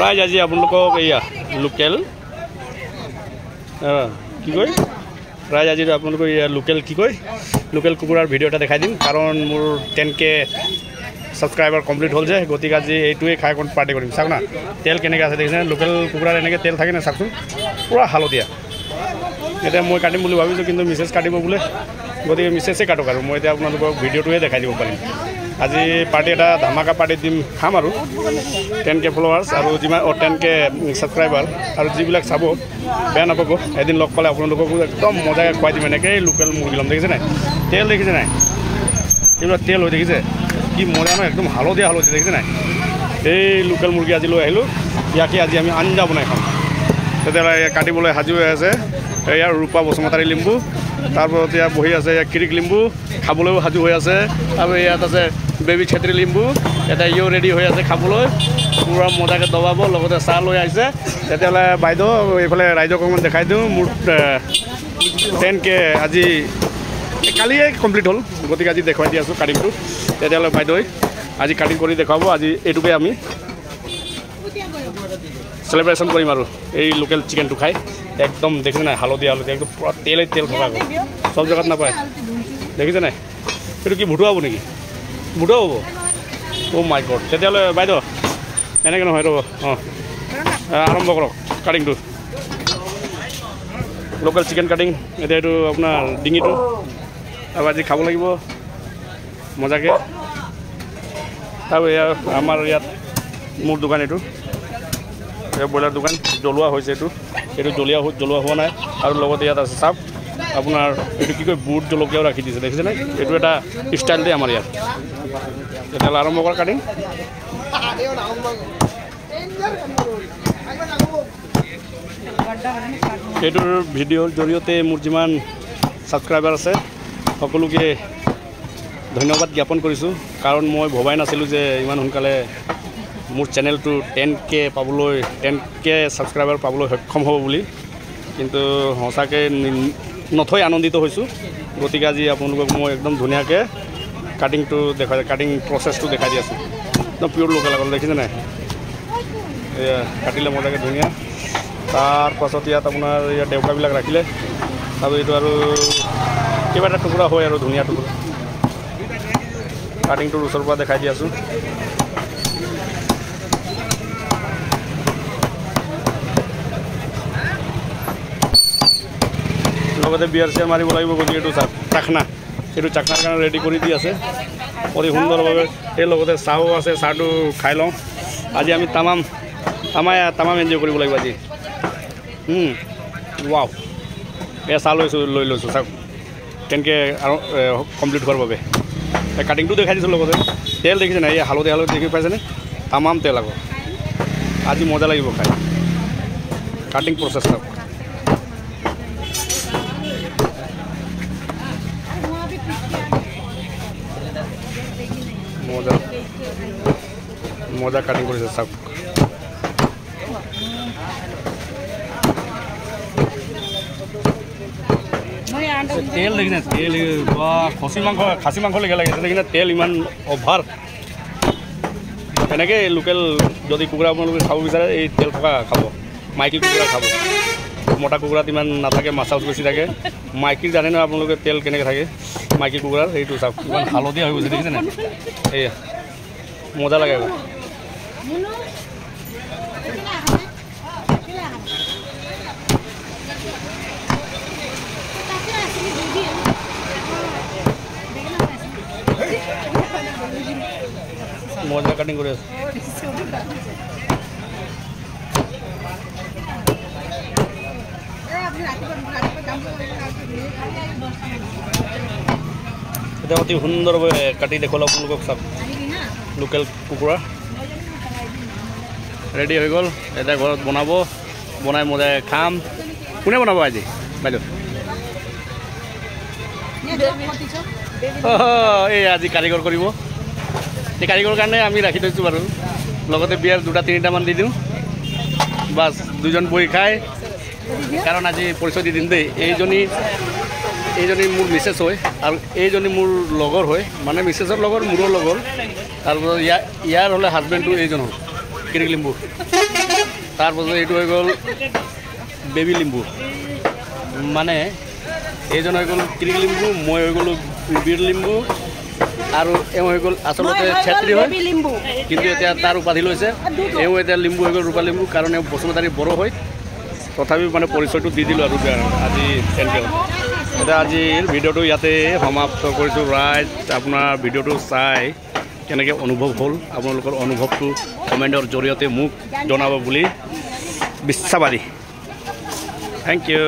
ৰাইজ আজি আপোনালোকক এয়া লোকেল কি কয় ৰাইজ আজি আপোনালোকক এয়া লোকেল কি কয় লোকেল কুকুৰাৰ ভিডিঅ' এটা দেখাই দিম কাৰণ মোৰ 10K সাবস্ক্ৰাইবাৰ কমপ্লিট হল যে গতিকে আজি এইটোৱে খাই কোন পাৰ্টি কৰিম চাওক না তেল কেনেকৈ আছে দেখিছেনে লোকেল কুকুৰাৰ এনেকৈ তেল থাকে না চাওকচোন পুৰা হালধীয়া এতিয়া মই কাটিম বুলি ভাবিছোঁ কিন্তু মিছেছ কাটিব বোলে গতিকে মিছেছে কাটক আৰু মই এতিয়া আপোনালোকক ভিডিঅ'টোৱে দেখাই দিব পাৰিম আজি পাৰ্টি এটা ধামাকা পাৰ্টি দিম খাম আৰু 10K ফলোৱাৰ্ছ আৰু যিমান 10K ছাবস্ক্ৰাইবাৰ আৰু যিবিলাক চাব বেয়া নাপাব এদিন লগ পালে আপোনালোককো একদম মজাকৈ খুৱাই দিম এনেকৈ লোকেল মুৰ্গী ল'ম দেখিছে নাই তেল দেখিছে নাই এইবিলাক তেল হৈ দেখিছে কি মজা নহয় একদম হালধীয়া দেখিছে নাই এই লোকেল মুৰ্গী আজি লৈ আহিলোঁ ইয়াকে আজি আমি আঞ্জা বনাই খাম তেতিয়াহ'লে কাটিবলৈ সাজু হৈ আছে ইয়াৰ ৰূপা বসুমতাৰী লিম্বু তাৰপিছত ইয়াত বহি আছে ইয়াত কিৰিক লিম্বু খাবলৈও সাজু হৈ আছে আৰু ইয়াত আছে বেবী ছেত্ৰী লিম্বু এটা ইও ৰেডি হৈ আছে খাবলৈ পূৰা মজাকৈ দবাব লগতে চাহ লৈ আহিছে তেতিয়াহ'লে বাইদেউ এইফালে ৰাইজক অকণমান দেখাই দিওঁ মোৰ 10K আজি কালিয়ে কমপ্লিট হ'ল গতিকে আজি দেখুৱাই দি আছোঁ কাটিংটো তেতিয়াহ'লে বাইদেউ আজি কাটিং কৰি দেখুৱাব আজি এইটোকে আমি সেলিব্ৰেশ্যন কৰিম আৰু এই লোকেল চিকেনটো খাই একদম দেখিছে নাই হালধীয়া একদম পুৰা তেল থকা চব জেগাত নাপায় দেখিছে নাই এইটো কি ভুটুৱা হ'ব নেকি ভুটুৱা হ'ব অ' মাই গড তেতিয়াহ'লে বাইদেউ এনেকৈ নহয় ৰ'ব অঁ আৰম্ভ কৰক কাটিংটো লোকেল চিকেন কাটিং এতিয়া এইটো আপোনাৰ ডিঙিটো আৰু আজি খাব লাগিব মজাকৈ আৰু এয়া আমাৰ ইয়াত মোৰ দোকান এইটো ব্ৰইলাৰ দোকান জ্বলোৱা হৈছে এইটো জ্বলোৱা হোৱা নাই আৰু লগতে ইয়াত আছে চাপ আপোনাৰ এইটো কি কয় বুট জলকীয়াও ৰাখি দিছে দেখিছে নাই এইটো এটা ষ্টাইল দেই আমাৰ ইয়াত তেতিয়াহ'লে আৰম্ভ কৰা কাটিং এইটোৰ ভিডিঅ'ৰ জৰিয়তে মোৰ যিমান ছাবস্ক্ৰাইবাৰ আছে সকলোকে ধন্যবাদ জ্ঞাপন কৰিছোঁ কাৰণ মই ভবাই নাছিলোঁ যে ইমান সোনকালে মোৰ চেনেলটো 10K পাবলৈ 10K ছাবস্ক্ৰাইবাৰ পাবলৈ সক্ষম হ'ব বুলি কিন্তু সঁচাকৈ নথৈ আনন্দিত হৈছোঁ গতিকে আজি আপোনালোকক মই একদম ধুনীয়াকৈ কাটিংটো কাটিং প্ৰচেছটো দেখাই দি আছোঁ একদম পিয়'ৰ লোকেল আগত দেখিছে নাই এয়া কাটিলে মজাকৈ ধুনীয়া তাৰপাছত ইয়াত আপোনাৰ ইয়াত ডেউকাবিলাক ৰাখিলে আৰু এইটো আৰু কিবা এটা টুকুৰা হয় আৰু ধুনীয়া টুকুৰা কাটিংটোৰ ওচৰৰ পৰা দেখাই দি আছোঁ লগতে বিয়াৰ চিয়াৰ মাৰিব লাগিব গতিকে এইটো চাখনা এইটো চাখনাৰ কাৰণে ৰেডি কৰি দি আছে অতি সুন্দৰভাৱে এই লগতে চাহো আছে চাহটো খাই লওঁ আজি আমি তামাম এনজয় কৰিব লাগিব আজি ৱাও এয়া চাহ লৈ লৈছোঁ চাওক 10K আৰু কমপ্লিট হোৱাৰ বাবে কাটিংটো দেখাই দিছোঁ লগতে তেল দেখিছে নাই এই হালধীয়া দেখি পাইছেনে তামাম তেল আকৌ আজি মজা লাগিব খাই কাটিং প্ৰচেছ চাওক মজা কাটিং কৰিছে চাওক তেল দেখিছে তেল খাচী মাংস লেখা লাগিছে দেখিছে তেল ইমান অভাৰ এনেকৈ লোকেল যদি কুকুৰা আপোনালোকে খাব বিচাৰে এই তেল থকা খাব মাইকী কুকুৰা খাব মতা কুকুৰাত ইমান নাথাকে মাছাছ বেছি থাকে মাইকীৰ জানে নহয় আপোনালোকে তেল কেনেকৈ থাকে মাইকী কুকুৰাৰ সেইটো চাওক ইমান হালধীয়া হৈ গৈছে দেখিছে নাই এয়া মজা লাগে মজা কাটিং করে আছে এটা অতি সুন্দৰভাৱে কাটি দেখুৱালোঁ আপোনালোকক চাওক লোকেল কুকুৰা ৰেডি হৈ গ'ল এতিয়া ঘৰত বনাই মজাই খাম কোনে বনাব আজি বাইদেউ এই আজি কাৰিকৰ কৰিব এই কাৰিকৰ কাৰণে আমি ৰাখি থৈছোঁ বাৰু লগতে বিয়াৰ 2-3টামান দি দিওঁ বাছ দুজন বহি খাই কাৰণ আজি পৰিচয় দি দিম দেই এইজনী মোৰ মিছেছ হয় আৰু এইজনী মোৰ লগৰ হয় মানে মিছেছৰ লগৰ মোৰো লগৰ তাৰপিছত ইয়াৰ হ'লে হাজবেণ্ডটো এইজন হ'ল কিৰিক লিম্বু তাৰপাছত এইটো হৈ গ'ল বেবী লিম্বু মানে এইজন হৈ গ'ল কিৰিক লিম্বু মই হৈ গ'লোঁ বীৰ লিম্বু আৰু এওঁ হৈ গ'ল আচলতে ছেত্ৰী হয় কিন্তু এতিয়া তাৰ উপাধি লৈছে এওঁ এতিয়া লিম্বু হৈ গ'ল ৰূপা লিম্বু কাৰণ এওঁ বসুমতাৰী বড়ো হয় তথাপিও মানে পৰিচয়টো দি দিলোঁ আৰু আজি তেনেকৈ এতিয়া আজিৰ ভিডিঅ'টো ইয়াতে সমাপ্ত কৰিছোঁ ৰাইট আপোনাৰ ভিডিঅ'টো চাই কেনেকৈ অনুভৱ হ'ল আপোনালোকৰ অনুভৱটো কমেণ্টৰ জৰিয়তে মোক জনাব বুলি বিশ্বাসবাদী থেংক ইউ